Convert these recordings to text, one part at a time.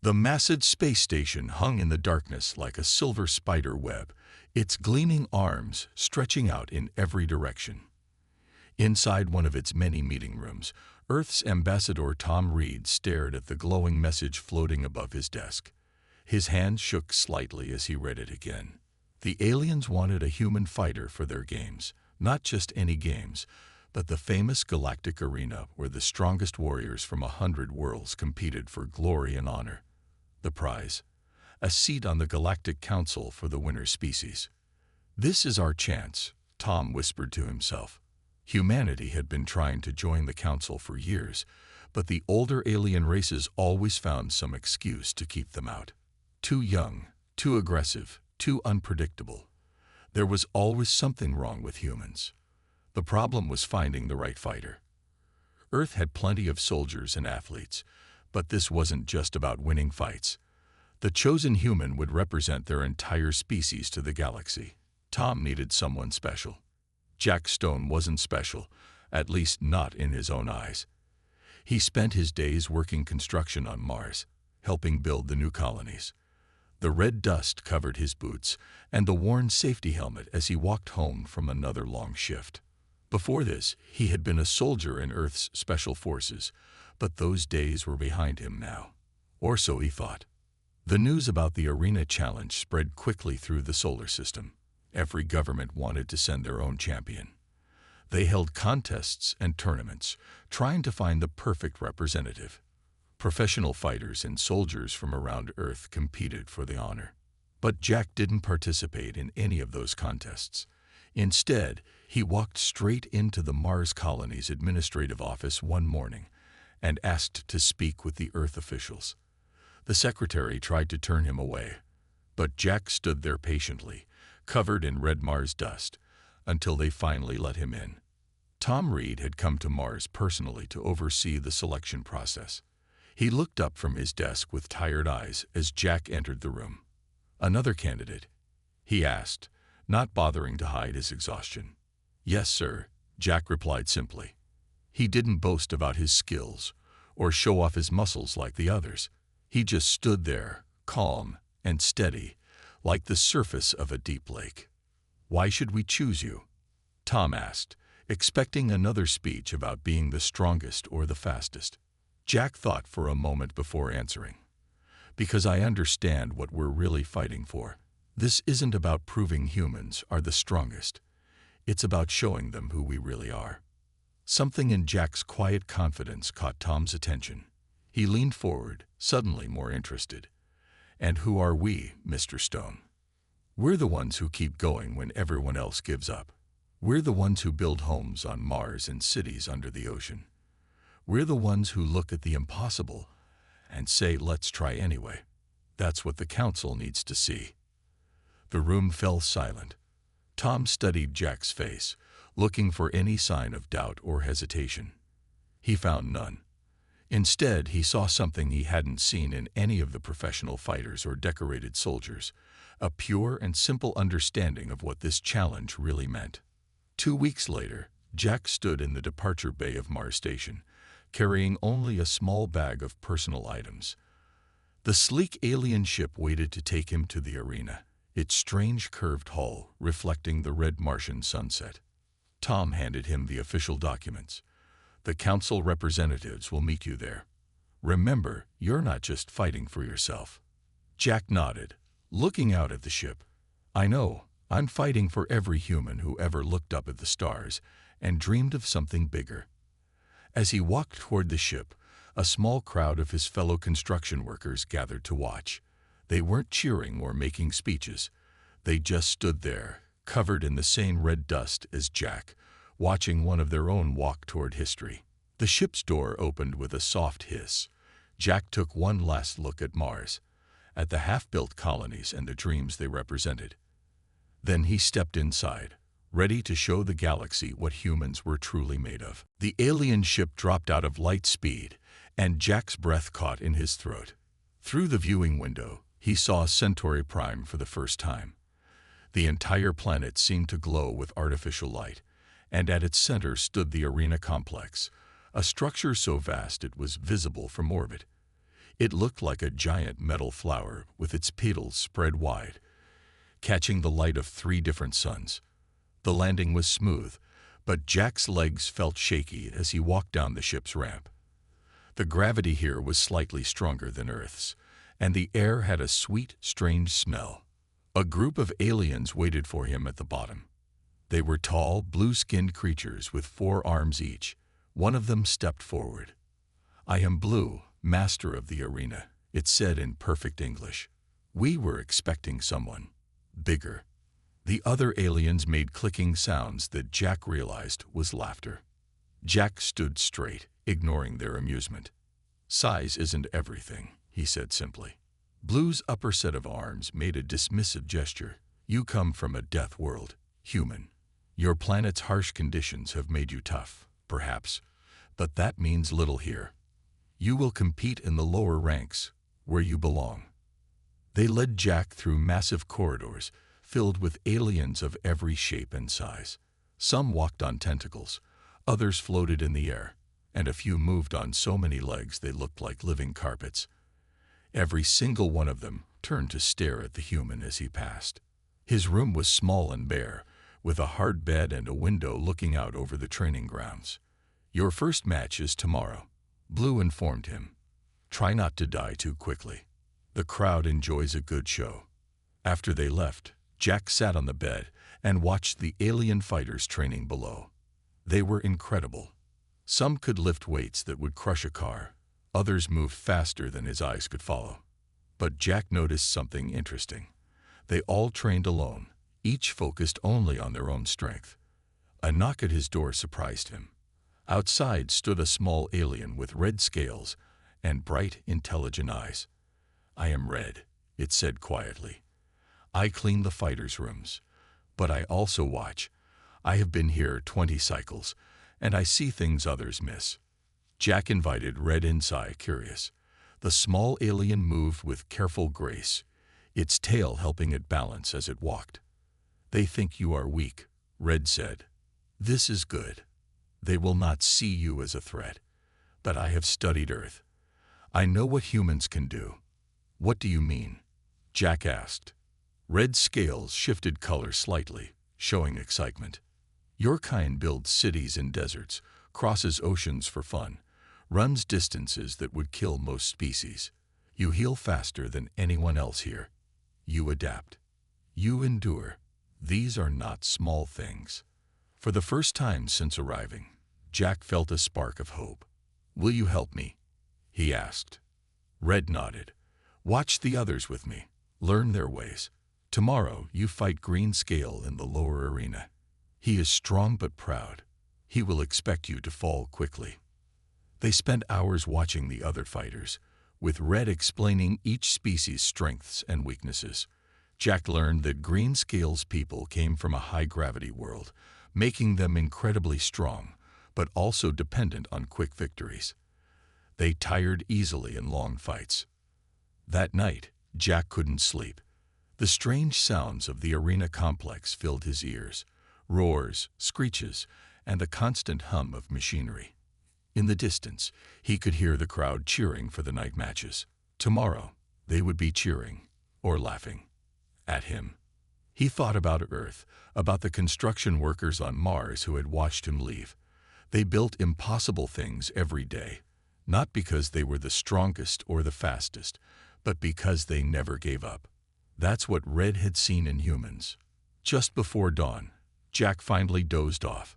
The massive space station hung in the darkness like a silver spider web, its gleaming arms stretching out in every direction. Inside one of its many meeting rooms, Earth's ambassador Tom Reed stared at the glowing message floating above his desk. His hand shook slightly as he read it again. The aliens wanted a human fighter for their games, not just any games, but the famous Galactic Arena where the strongest warriors from 100 worlds competed for glory and honor. The prize: a seat on the Galactic Council for the winner species. "This is our chance," Tom whispered to himself. Humanity had been trying to join the Council for years, but the older alien races always found some excuse to keep them out. Too young, too aggressive, too unpredictable. There was always something wrong with humans. The problem was finding the right fighter. Earth had plenty of soldiers and athletes, but this wasn't just about winning fights. The chosen human would represent their entire species to the galaxy. Tom needed someone special. Jack Stone wasn't special, at least not in his own eyes. He spent his days working construction on Mars, helping build the new colonies. The red dust covered his boots and the worn safety helmet as he walked home from another long shift. Before this, he had been a soldier in Earth's special forces, but those days were behind him now. Or so he thought. The news about the Arena Challenge spread quickly through the solar system. Every government wanted to send their own champion. They held contests and tournaments, trying to find the perfect representative. Professional fighters and soldiers from around Earth competed for the honor. But Jack didn't participate in any of those contests. Instead, he walked straight into the Mars colony's administrative office one morning and asked to speak with the Earth officials. The secretary tried to turn him away, but Jack stood there patiently, covered in red Mars dust, until they finally let him in. Tom Reed had come to Mars personally to oversee the selection process. He looked up from his desk with tired eyes as Jack entered the room. "Another candidate?" he asked, not bothering to hide his exhaustion. "Yes, sir," Jack replied simply. He didn't boast about his skills or show off his muscles like the others. He just stood there, calm and steady, like the surface of a deep lake. "Why should we choose you?" Tom asked, expecting another speech about being the strongest or the fastest. Jack thought for a moment before answering. "Because I understand what we're really fighting for. This isn't about proving humans are the strongest. It's about showing them who we really are." Something in Jack's quiet confidence caught Tom's attention. He leaned forward, suddenly more interested. "And who are we, Mr. Stone?" "We're the ones who keep going when everyone else gives up. We're the ones who build homes on Mars and cities under the ocean. We're the ones who look at the impossible and say, let's try anyway. That's what the Council needs to see." The room fell silent. Tom studied Jack's face, looking for any sign of doubt or hesitation. He found none. Instead, he saw something he hadn't seen in any of the professional fighters or decorated soldiers, a pure and simple understanding of what this challenge really meant. 2 weeks later, Jack stood in the departure bay of Mars Station, carrying only a small bag of personal items. The sleek alien ship waited to take him to the arena, its strange curved hull reflecting the red Martian sunset. Tom handed him the official documents. "The Council representatives will meet you there. Remember, you're not just fighting for yourself." Jack nodded, looking out at the ship. "I know. I'm fighting for every human who ever looked up at the stars and dreamed of something bigger." As he walked toward the ship, a small crowd of his fellow construction workers gathered to watch. They weren't cheering or making speeches. They just stood there, covered in the same red dust as Jack, watching one of their own walk toward history. The ship's door opened with a soft hiss. Jack took one last look at Mars, at the half-built colonies and the dreams they represented. Then he stepped inside, ready to show the galaxy what humans were truly made of. The alien ship dropped out of light speed, and Jack's breath caught in his throat. Through the viewing window, he saw Centauri Prime for the first time. The entire planet seemed to glow with artificial light, and at its center stood the Arena Complex, a structure so vast it was visible from orbit. It looked like a giant metal flower with its petals spread wide, catching the light of 3 different suns. The landing was smooth, but Jack's legs felt shaky as he walked down the ship's ramp. The gravity here was slightly stronger than Earth's, and the air had a sweet, strange smell. A group of aliens waited for him at the bottom. They were tall, blue-skinned creatures with 4 arms each. One of them stepped forward. "I am Blue, master of the arena," it said in perfect English. "We were expecting someone bigger." The other aliens made clicking sounds that Jack realized was laughter. Jack stood straight, ignoring their amusement. "Size isn't everything," he said simply. Blue's upper set of arms made a dismissive gesture. "You come from a death world, human. Your planet's harsh conditions have made you tough, perhaps, but that means little here. You will compete in the lower ranks, where you belong." They led Jack through massive corridors filled with aliens of every shape and size. Some walked on tentacles, others floated in the air, and a few moved on so many legs they looked like living carpets. Every single one of them turned to stare at the human as he passed. His room was small and bare, with a hard bed and a window looking out over the training grounds. "Your first match is tomorrow," Blue informed him. "Try not to die too quickly. The crowd enjoys a good show." After they left, Jack sat on the bed and watched the alien fighters training below. They were incredible. Some could lift weights that would crush a car. Others moved faster than his eyes could follow. But Jack noticed something interesting. They all trained alone, each focused only on their own strength. A knock at his door surprised him. Outside stood a small alien with red scales and bright, intelligent eyes. "I am Red," it said quietly. "I clean the fighters' rooms, but I also watch. I have been here 20 cycles, and I see things others miss." Jack invited Red inside, curious. The small alien moved with careful grace, its tail helping it balance as it walked. "They think you are weak," Red said. "This is good. They will not see you as a threat. But I have studied Earth. I know what humans can do." "What do you mean?" Jack asked. Red's scales shifted color slightly, showing excitement. "Your kind builds cities in deserts, crosses oceans for fun, runs distances that would kill most species. You heal faster than anyone else here. You adapt. You endure. These are not small things." For the first time since arriving, Jack felt a spark of hope. "Will you help me?" he asked. Red nodded. "Watch the others with me. Learn their ways. Tomorrow you fight Green Scale in the lower arena. He is strong but proud. He will expect you to fall quickly." They spent hours watching the other fighters, with Red explaining each species' strengths and weaknesses. Jack learned that Green Scale's people came from a high-gravity world, making them incredibly strong, but also dependent on quick victories. They tired easily in long fights. That night, Jack couldn't sleep. The strange sounds of the arena complex filled his ears, roars, screeches, and the constant hum of machinery. In the distance, he could hear the crowd cheering for the night matches. Tomorrow, they would be cheering, or laughing, at him. He thought about Earth, about the construction workers on Mars who had watched him leave. They built impossible things every day, not because they were the strongest or the fastest, but because they never gave up. That's what Red had seen in humans. Just before dawn, Jack finally dozed off.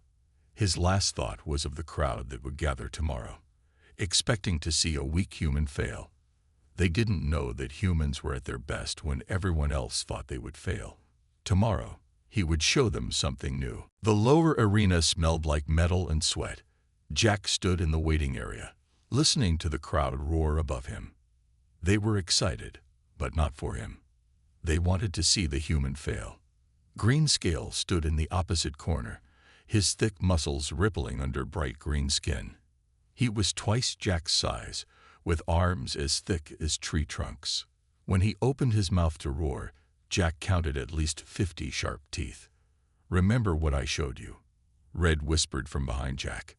His last thought was of the crowd that would gather tomorrow, expecting to see a weak human fail. They didn't know that humans were at their best when everyone else thought they would fail. Tomorrow, he would show them something new. The lower arena smelled like metal and sweat. Jack stood in the waiting area, listening to the crowd roar above him. They were excited, but not for him. They wanted to see the human fail. Green Scale stood in the opposite corner, his thick muscles rippling under bright green skin. He was twice Jack's size, with arms as thick as tree trunks. When he opened his mouth to roar, Jack counted at least 50 sharp teeth. "Remember what I showed you," Red whispered from behind Jack.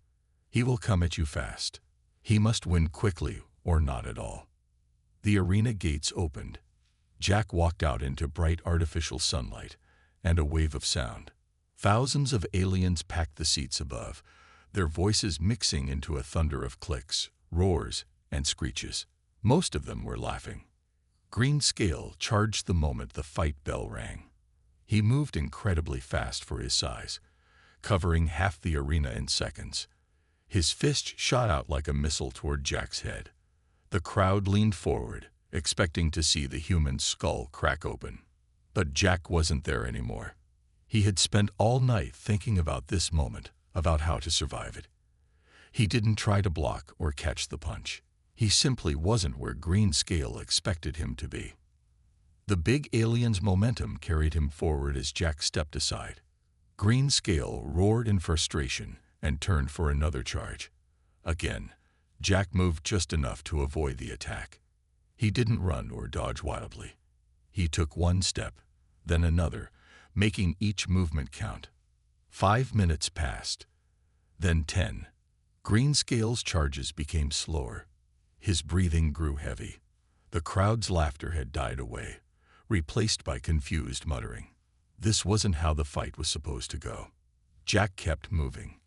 "He will come at you fast. He must win quickly or not at all." The arena gates opened. Jack walked out into bright artificial sunlight and a wave of sound. Thousands of aliens packed the seats above, their voices mixing into a thunder of clicks, roars, and screeches. Most of them were laughing. Green Scale charged the moment the fight bell rang. He moved incredibly fast for his size, covering half the arena in seconds. His fist shot out like a missile toward Jack's head. The crowd leaned forward, expecting to see the human skull crack open. But Jack wasn't there anymore. He had spent all night thinking about this moment, about how to survive it. He didn't try to block or catch the punch. He simply wasn't where Green Scale expected him to be. The big alien's momentum carried him forward as Jack stepped aside. Green Scale roared in frustration and turned for another charge. Again, Jack moved just enough to avoid the attack. He didn't run or dodge wildly. He took one step, then another, making each movement count. 5 minutes passed, then 10. Green Scale's charges became slower. His breathing grew heavy. The crowd's laughter had died away, replaced by confused muttering. This wasn't how the fight was supposed to go. Jack kept moving,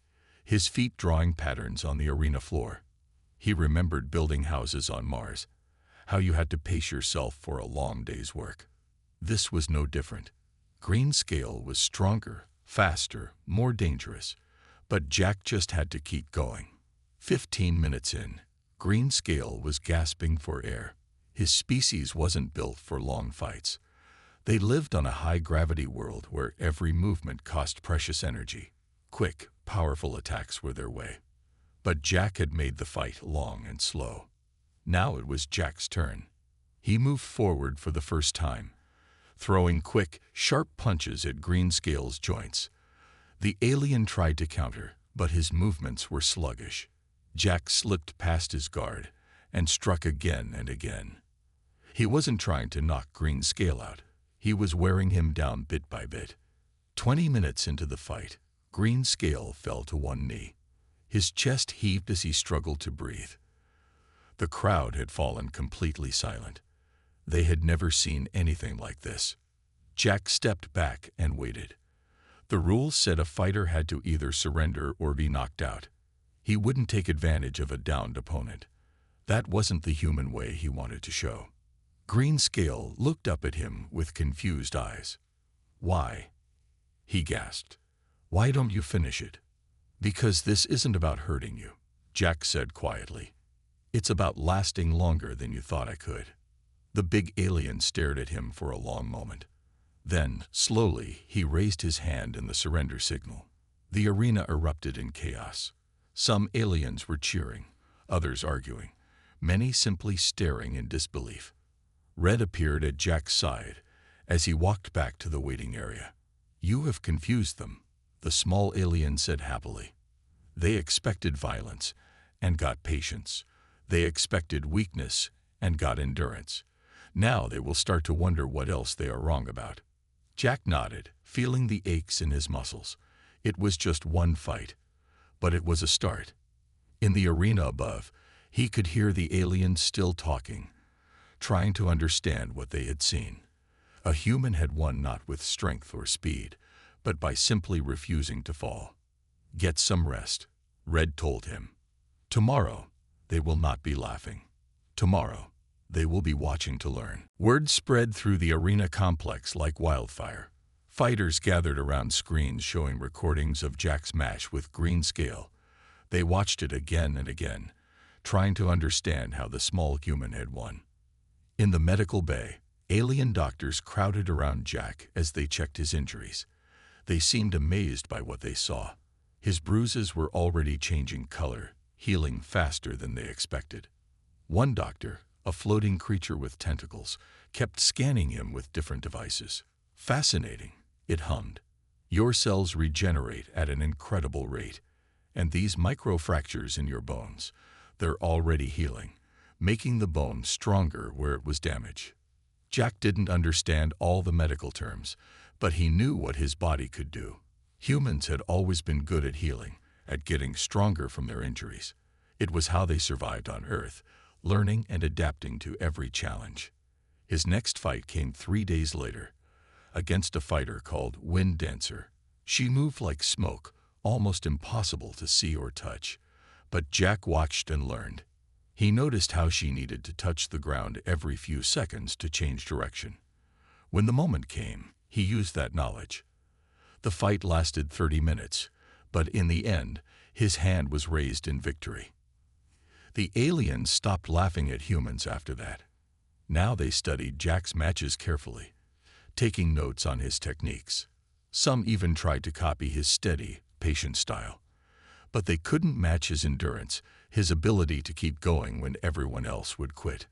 his feet drawing patterns on the arena floor. He remembered building houses on Mars, how you had to pace yourself for a long day's work. This was no different. Green Scale was stronger, faster, more dangerous, but Jack just had to keep going. 15 minutes in, Green Scale was gasping for air. His species wasn't built for long fights. They lived on a high-gravity world where every movement cost precious energy. Quick, powerful attacks were their way. But Jack had made the fight long and slow. Now it was Jack's turn. He moved forward for the first time, throwing quick, sharp punches at Green Scale's joints. The alien tried to counter, but his movements were sluggish. Jack slipped past his guard and struck again and again. He wasn't trying to knock Green Scale out. He was wearing him down bit by bit. 20 minutes into the fight, Green Scale fell to one knee. His chest heaved as he struggled to breathe. The crowd had fallen completely silent. They had never seen anything like this. Jack stepped back and waited. The rules said a fighter had to either surrender or be knocked out. He wouldn't take advantage of a downed opponent. That wasn't the human way he wanted to show. Green Scale looked up at him with confused eyes. "Why?" he gasped. "Why don't you finish it?" "Because this isn't about hurting you," Jack said quietly. "It's about lasting longer than you thought I could." The big alien stared at him for a long moment. Then, slowly, he raised his hand in the surrender signal. The arena erupted in chaos. Some aliens were cheering, others arguing, many simply staring in disbelief. Red appeared at Jack's side as he walked back to the waiting area. "You have confused them," the small alien said happily. "They expected violence and got patience. They expected weakness and got endurance. Now they will start to wonder what else they are wrong about." Jack nodded, feeling the aches in his muscles. It was just one fight, but it was a start. In the arena above, he could hear the aliens still talking, trying to understand what they had seen. A human had won not with strength or speed, but by simply refusing to fall. "Get some rest," Red told him. "Tomorrow, they will not be laughing. Tomorrow, they will be watching to learn." Word spread through the arena complex like wildfire. Fighters gathered around screens showing recordings of Jack's match with Green Scale. They watched it again and again, trying to understand how the small human had won. In the medical bay, alien doctors crowded around Jack as they checked his injuries. They seemed amazed by what they saw. His bruises were already changing color, healing faster than they expected. One doctor, a floating creature with tentacles, kept scanning him with different devices. "Fascinating," it hummed. "Your cells regenerate at an incredible rate. And these microfractures in your bones, they're already healing, making the bone stronger where it was damaged." Jack didn't understand all the medical terms, but he knew what his body could do. Humans had always been good at healing, at getting stronger from their injuries. It was how they survived on Earth, learning and adapting to every challenge. His next fight came 3 days later, against a fighter called Wind Dancer. She moved like smoke, almost impossible to see or touch. But Jack watched and learned. He noticed how she needed to touch the ground every few seconds to change direction. When the moment came, he used that knowledge. The fight lasted 30 minutes, but in the end, his hand was raised in victory. The aliens stopped laughing at humans after that. Now they studied Jack's matches carefully, taking notes on his techniques. Some even tried to copy his steady, patient style. But they couldn't match his endurance, his ability to keep going when everyone else would quit.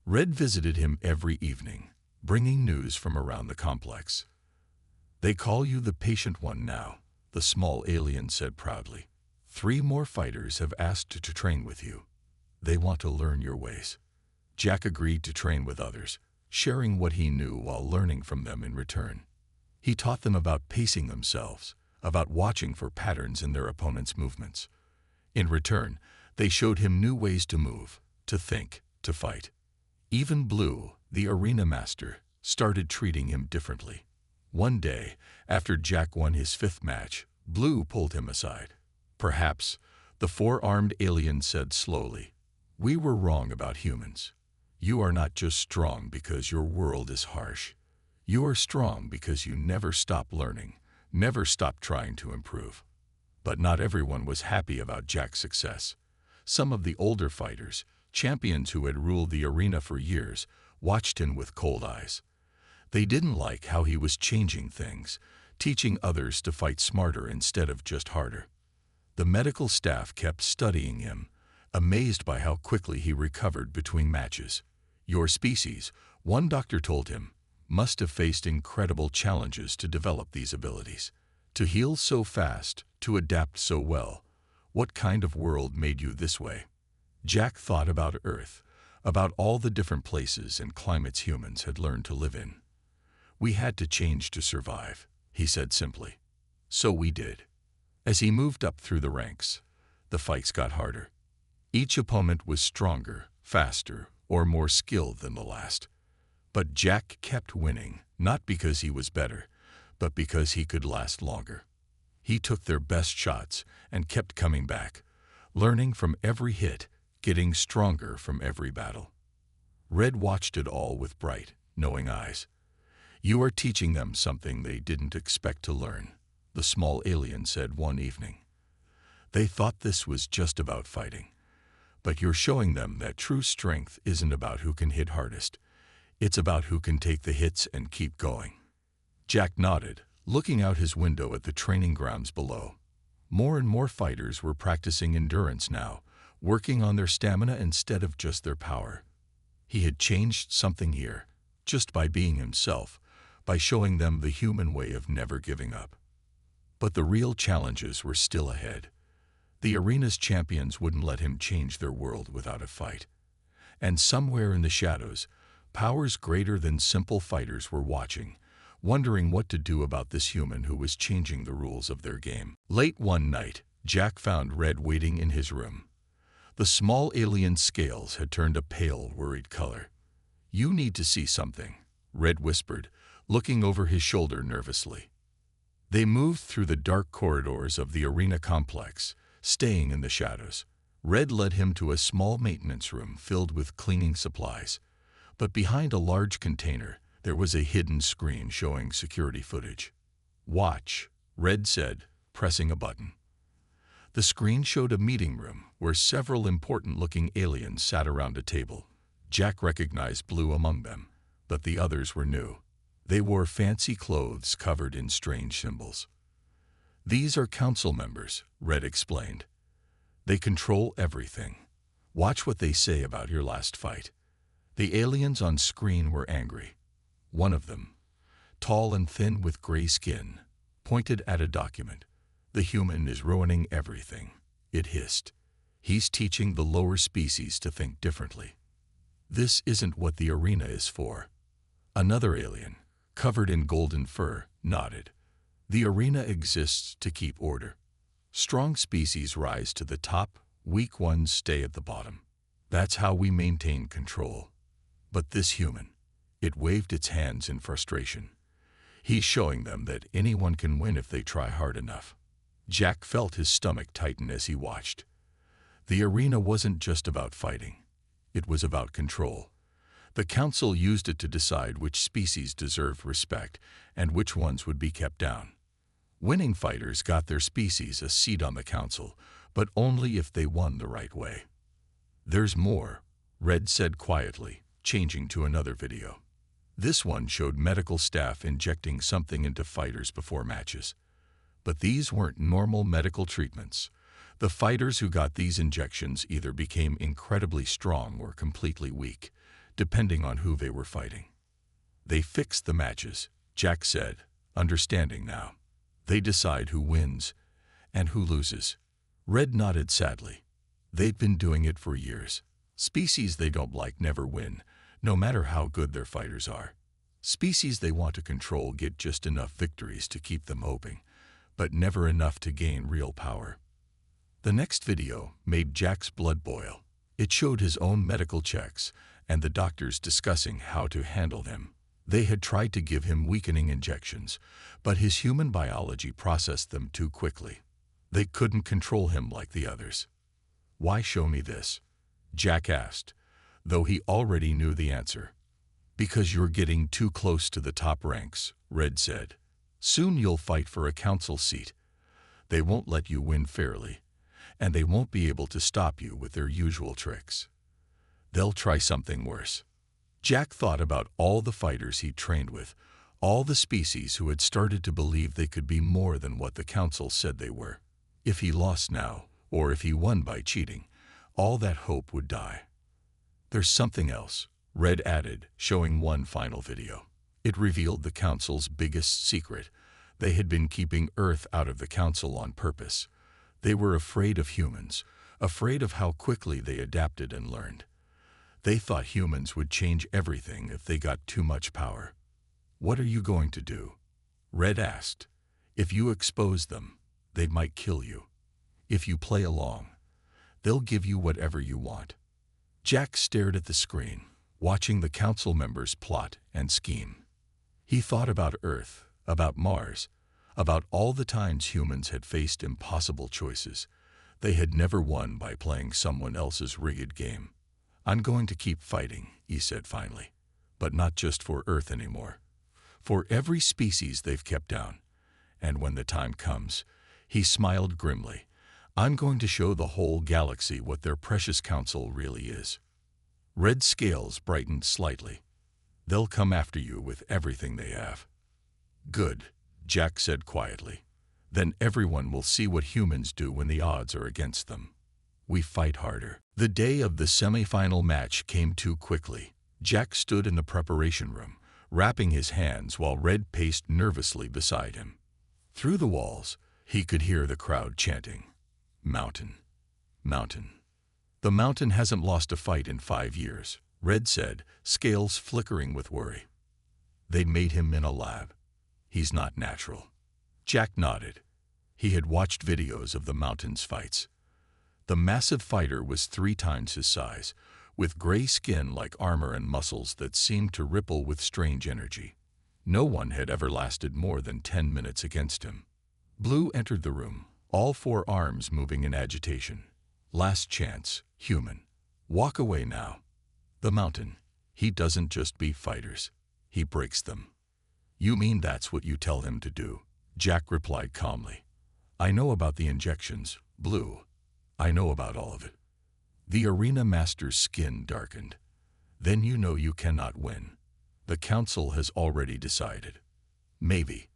Red visited him every evening, bringing news from around the complex. "They call you the patient one now," the small alien said proudly. "3 more fighters have asked to train with you. They want to learn your ways." Jack agreed to train with others, sharing what he knew while learning from them in return. He taught them about pacing themselves, about watching for patterns in their opponent's movements. In return, they showed him new ways to move, to think, to fight. Even Blue, the arena master, started treating him differently. One day, after Jack won his 5th match, Blue pulled him aside. "Perhaps," the 4-armed alien said slowly, "we were wrong about humans. You are not just strong because your world is harsh. You are strong because you never stop learning, never stop trying to improve." But not everyone was happy about Jack's success. Some of the older fighters, champions who had ruled the arena for years, watched him with cold eyes. They didn't like how he was changing things, teaching others to fight smarter instead of just harder. The medical staff kept studying him, amazed by how quickly he recovered between matches. "Your species," one doctor told him, "must have faced incredible challenges to develop these abilities. To heal so fast, to adapt so well. What kind of world made you this way?" Jack thought about Earth, about all the different places and climates humans had learned to live in. "We had to change to survive," he said simply. "So we did." As he moved up through the ranks, the fights got harder. Each opponent was stronger, faster, or more skilled than the last. But Jack kept winning, not because he was better, but because he could last longer. He took their best shots and kept coming back, learning from every hit, getting stronger from every battle. Red watched it all with bright, knowing eyes. "You are teaching them something they didn't expect to learn," the small alien said one evening. "They thought this was just about fighting. But you're showing them that true strength isn't about who can hit hardest. It's about who can take the hits and keep going." Jack nodded, looking out his window at the training grounds below. More and more fighters were practicing endurance now, working on their stamina instead of just their power. He had changed something here, just by being himself, by showing them the human way of never giving up. But the real challenges were still ahead. The arena's champions wouldn't let him change their world without a fight. And somewhere in the shadows, powers greater than simple fighters were watching, wondering what to do about this human who was changing the rules of their game. Late one night, Jack found Red waiting in his room. The small alien scales had turned a pale, worried color. "You need to see something," Red whispered, looking over his shoulder nervously. They moved through the dark corridors of the arena complex, staying in the shadows. Red led him to a small maintenance room filled with cleaning supplies. But behind a large container, there was a hidden screen showing security footage. "Watch," Red said, pressing a button. The screen showed a meeting room where several important-looking aliens sat around a table. Jack recognized Blue among them, but the others were new. They wore fancy clothes covered in strange symbols. "These are council members," Red explained. "They control everything. Watch what they say about your last fight." The aliens on screen were angry. One of them, tall and thin with gray skin, pointed at a document. "The human is ruining everything," it hissed. "He's teaching the lower species to think differently. This isn't what the arena is for." Another alien, covered in golden fur, nodded. "The arena exists to keep order. Strong species rise to the top, weak ones stay at the bottom." That's how we maintain control. But this human, it waved its hands in frustration. He's showing them that anyone can win if they try hard enough. Jack felt his stomach tighten as he watched. The arena wasn't just about fighting. It was about control. The council used it to decide which species deserved respect and which ones would be kept down. Winning fighters got their species a seat on the council, but only if they won the right way. There's more, Red said quietly, changing to another video. This one showed medical staff injecting something into fighters before matches. But these weren't normal medical treatments. The fighters who got these injections either became incredibly strong or completely weak, depending on who they were fighting. They fixed the matches, Jack said, understanding now. They decide who wins and who loses. Red nodded sadly. They'd been doing it for years. Species they don't like never win, no matter how good their fighters are. Species they want to control get just enough victories to keep them hoping, but never enough to gain real power. The next video made Jack's blood boil. It showed his own medical checks and the doctors discussing how to handle them. They had tried to give him weakening injections, but his human biology processed them too quickly. They couldn't control him like the others. "Why show me this?" Jack asked, though he already knew the answer. "Because you're getting too close to the top ranks," Red said. "Soon you'll fight for a council seat. They won't let you win fairly, and they won't be able to stop you with their usual tricks. They'll try something worse." Jack thought about all the fighters he'd trained with, all the species who had started to believe they could be more than what the council said they were. If he lost now, or if he won by cheating, all that hope would die. "There's something else," Red added, showing one final video. It revealed the council's biggest secret. They had been keeping Earth out of the council on purpose. They were afraid of humans, afraid of how quickly they adapted and learned. They thought humans would change everything if they got too much power. "What are you going to do?" Red asked. "If you expose them, they might kill you. If you play along, they'll give you whatever you want." Jack stared at the screen, watching the council members plot and scheme. He thought about Earth, about Mars, about all the times humans had faced impossible choices. They had never won by playing someone else's rigged game. "I'm going to keep fighting," he said finally, "but not just for Earth anymore. For every species they've kept down. And when the time comes," he smiled grimly, "I'm going to show the whole galaxy what their precious council really is." Red's scales brightened slightly. "They'll come after you with everything they have." "Good," Jack said quietly. "Then everyone will see what humans do when the odds are against them. We fight harder." The day of the semi-final match came too quickly. Jack stood in the preparation room, wrapping his hands while Red paced nervously beside him. Through the walls, he could hear the crowd chanting, "Mountain, mountain." "The mountain hasn't lost a fight in 5 years," Red said, scales flickering with worry. "They made him in a lab. He's not natural." Jack nodded. He had watched videos of the mountain's fights. The massive fighter was 3 times his size, with gray skin like armor and muscles that seemed to ripple with strange energy. No one had ever lasted more than 10 minutes against him. Blue entered the room, all 4 arms moving in agitation. "Last chance, human. Walk away now." "The mountain, he doesn't just beat fighters, he breaks them." "You mean that's what you tell him to do?" Jack replied calmly. "I know about the injections, Blue. I know about all of it." The arena master's skin darkened. "Then you know you cannot win. The council has already decided." "Maybe.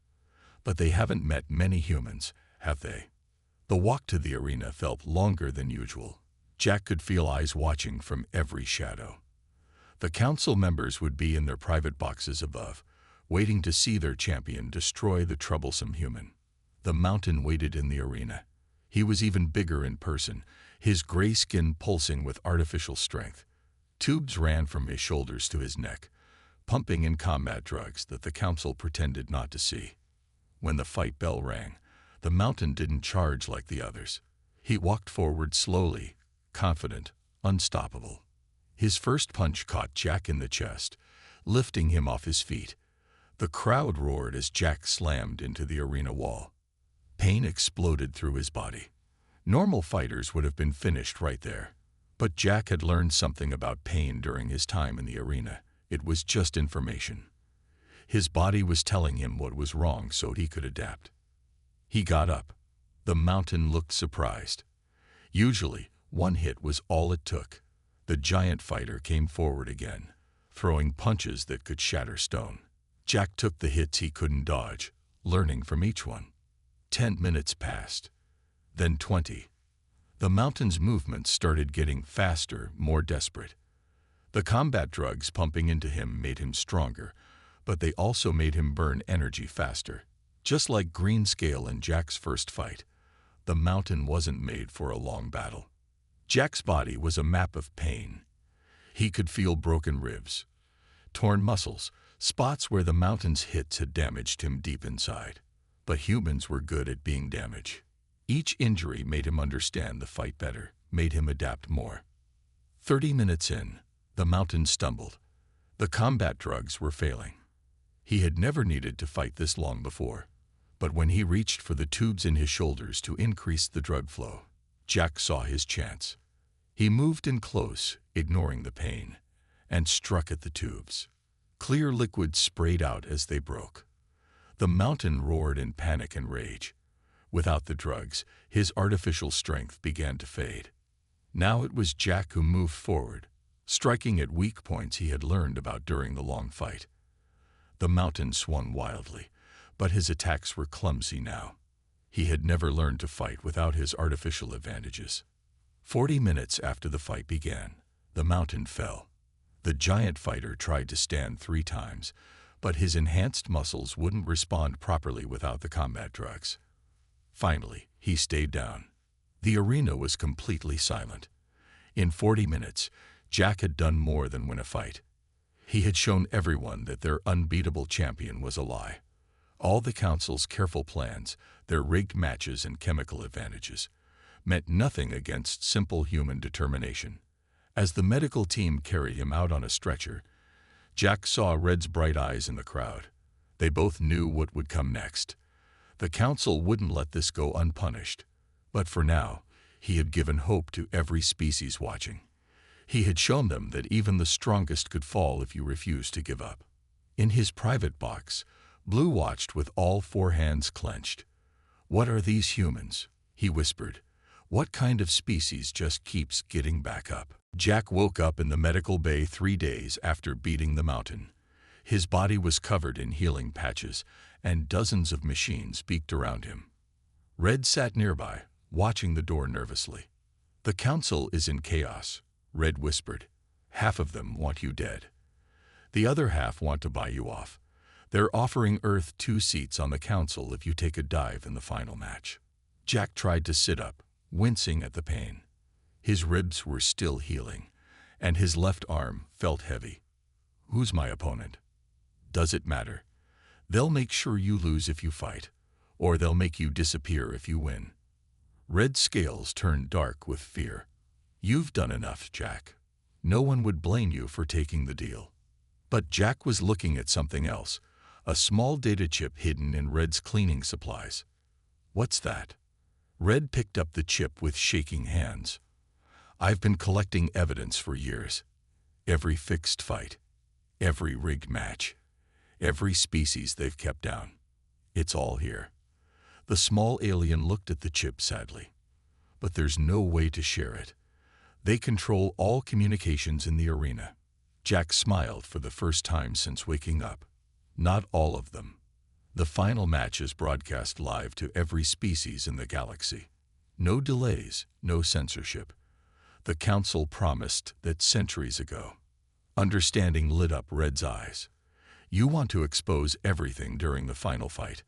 But they haven't met many humans, have they?" The walk to the arena felt longer than usual. Jack could feel eyes watching from every shadow. The council members would be in their private boxes above, waiting to see their champion destroy the troublesome human. The mountain waited in the arena. He was even bigger in person, his gray skin pulsing with artificial strength. Tubes ran from his shoulders to his neck, pumping in combat drugs that the council pretended not to see. When the fight bell rang, the mountain didn't charge like the others. He walked forward slowly, confident, unstoppable. His first punch caught Jack in the chest, lifting him off his feet. The crowd roared as Jack slammed into the arena wall. Pain exploded through his body. Normal fighters would have been finished right there. But Jack had learned something about pain during his time in the arena. It was just information. His body was telling him what was wrong so he could adapt. He got up. The mountain looked surprised. Usually, one hit was all it took. The giant fighter came forward again, throwing punches that could shatter stone. Jack took the hits he couldn't dodge, learning from each one. 10 minutes passed. Then 20. The mountain's movements started getting faster, more desperate. The combat drugs pumping into him made him stronger, but they also made him burn energy faster. Just like Greenscale in Jack's first fight, the mountain wasn't made for a long battle. Jack's body was a map of pain. He could feel broken ribs, torn muscles, spots where the mountain's hits had damaged him deep inside. But humans were good at being damaged. Each injury made him understand the fight better, made him adapt more. 30 minutes in, the mountain stumbled. The combat drugs were failing. He had never needed to fight this long before. But when he reached for the tubes in his shoulders to increase the drug flow, Jack saw his chance. He moved in close, ignoring the pain, and struck at the tubes. Clear liquid sprayed out as they broke. The mountain roared in panic and rage. Without the drugs, his artificial strength began to fade. Now it was Jack who moved forward, striking at weak points he had learned about during the long fight. The mountain swung wildly, but his attacks were clumsy now. He had never learned to fight without his artificial advantages. 40 minutes after the fight began, the mountain fell. The giant fighter tried to stand 3 times, but his enhanced muscles wouldn't respond properly without the combat drugs. Finally, he stayed down. The arena was completely silent. In 40 minutes, Jack had done more than win a fight. He had shown everyone that their unbeatable champion was a lie. All the council's careful plans, their rigged matches and chemical advantages, meant nothing against simple human determination. As the medical team carried him out on a stretcher, Jack saw Red's bright eyes in the crowd. They both knew what would come next. The council wouldn't let this go unpunished. But for now, he had given hope to every species watching. He had shown them that even the strongest could fall if you refused to give up. In his private box, Blue watched with all 4 hands clenched. "What are these humans?" he whispered. "What kind of species just keeps getting back up?" Jack woke up in the medical bay 3 days after beating the mountain. His body was covered in healing patches, and dozens of machines beaked around him. Red sat nearby, watching the door nervously. "The council is in chaos," Red whispered. "Half of them want you dead. The other half want to buy you off. They're offering Earth 2 seats on the council if you take a dive in the final match." Jack tried to sit up, wincing at the pain. His ribs were still healing, and his left arm felt heavy. "Who's my opponent?" "Does it matter? They'll make sure you lose if you fight, or they'll make you disappear if you win." Red's scales turned dark with fear. "You've done enough, Jack. No one would blame you for taking the deal." But Jack was looking at something else, a small data chip hidden in Red's cleaning supplies. "What's that?" Red picked up the chip with shaking hands. "I've been collecting evidence for years. Every fixed fight, every rigged match, every species they've kept down. It's all here." The small alien looked at the chip sadly. "But there's no way to share it. They control all communications in the arena." Jack smiled for the first time since waking up. "Not all of them. The final match is broadcast live to every species in the galaxy. No delays, no censorship. The council promised that centuries ago." Understanding lit up Red's eyes. "You want to expose everything during the final fight.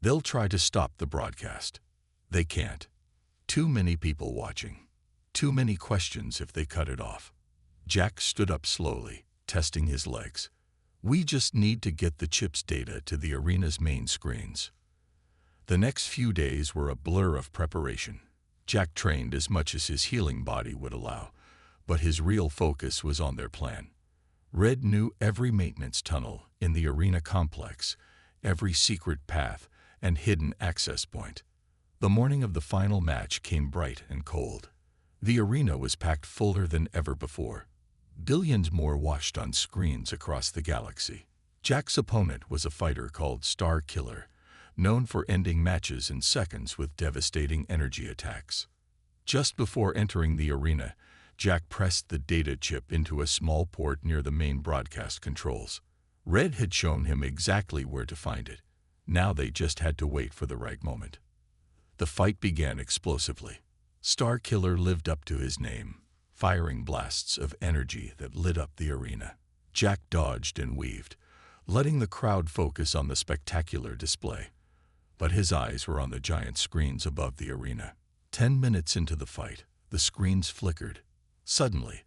They'll try to stop the broadcast. They can't. Too many people watching. Too many questions if they cut it off." Jack stood up slowly, testing his legs. "We just need to get the chip's data to the arena's main screens." The next few days were a blur of preparation. Jack trained as much as his healing body would allow, but his real focus was on their plan. Red knew every maintenance tunnel in the arena complex, every secret path and hidden access point. The morning of the final match came bright and cold. The arena was packed fuller than ever before. Billions more watched on screens across the galaxy. Jack's opponent was a fighter called Star Killer, known for ending matches in seconds with devastating energy attacks. Just before entering the arena, Jack pressed the data chip into a small port near the main broadcast controls. Red had shown him exactly where to find it. Now they just had to wait for the right moment. The fight began explosively. Star Killer lived up to his name, firing blasts of energy that lit up the arena. Jack dodged and weaved, letting the crowd focus on the spectacular display. But his eyes were on the giant screens above the arena. 10 minutes into the fight, the screens flickered. Suddenly,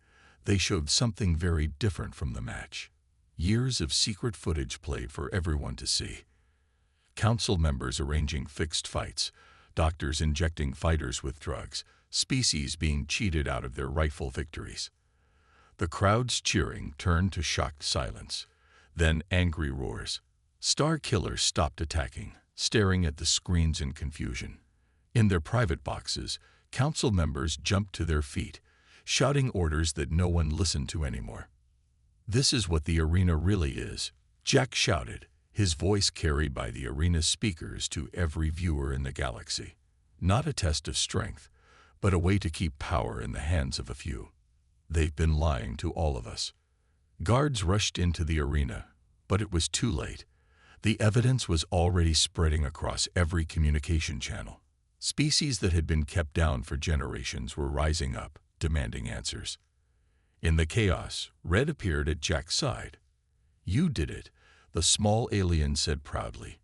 they showed something very different from the match. Years of secret footage played for everyone to see. Council members arranging fixed fights, doctors injecting fighters with drugs, species being cheated out of their rightful victories. The crowd's cheering turned to shocked silence, then angry roars. Star Killer stopped attacking, staring at the screens in confusion. In their private boxes, council members jumped to their feet, shouting orders that no one listened to anymore. "This is what the arena really is," Jack shouted, his voice carried by the arena's speakers to every viewer in the galaxy. Not a test of strength, but a way to keep power in the hands of a few. They've been lying to all of us. Guards rushed into the arena, but it was too late. The evidence was already spreading across every communication channel. Species that had been kept down for generations were rising up, demanding answers. In the chaos, Red appeared at Jack's side. "You did it," the small alien said proudly.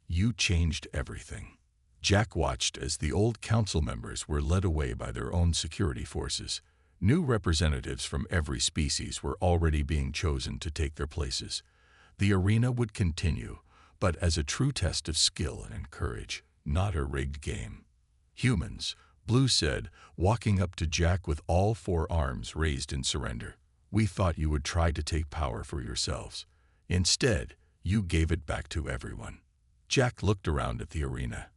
"You changed everything." Jack watched as the old council members were led away by their own security forces. New representatives from every species were already being chosen to take their places. The arena would continue, but as a true test of skill and courage, not a rigged game. "Humans," Blue said, walking up to Jack with all 4 arms raised in surrender. "We thought you would try to take power for yourselves. Instead, you gave it back to everyone." Jack looked around at the arena,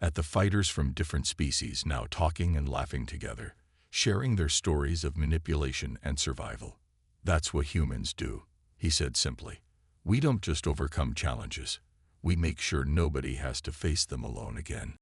at the fighters from different species now talking and laughing together, sharing their stories of manipulation and survival. "That's what humans do," he said simply. "We don't just overcome challenges. We make sure nobody has to face them alone again."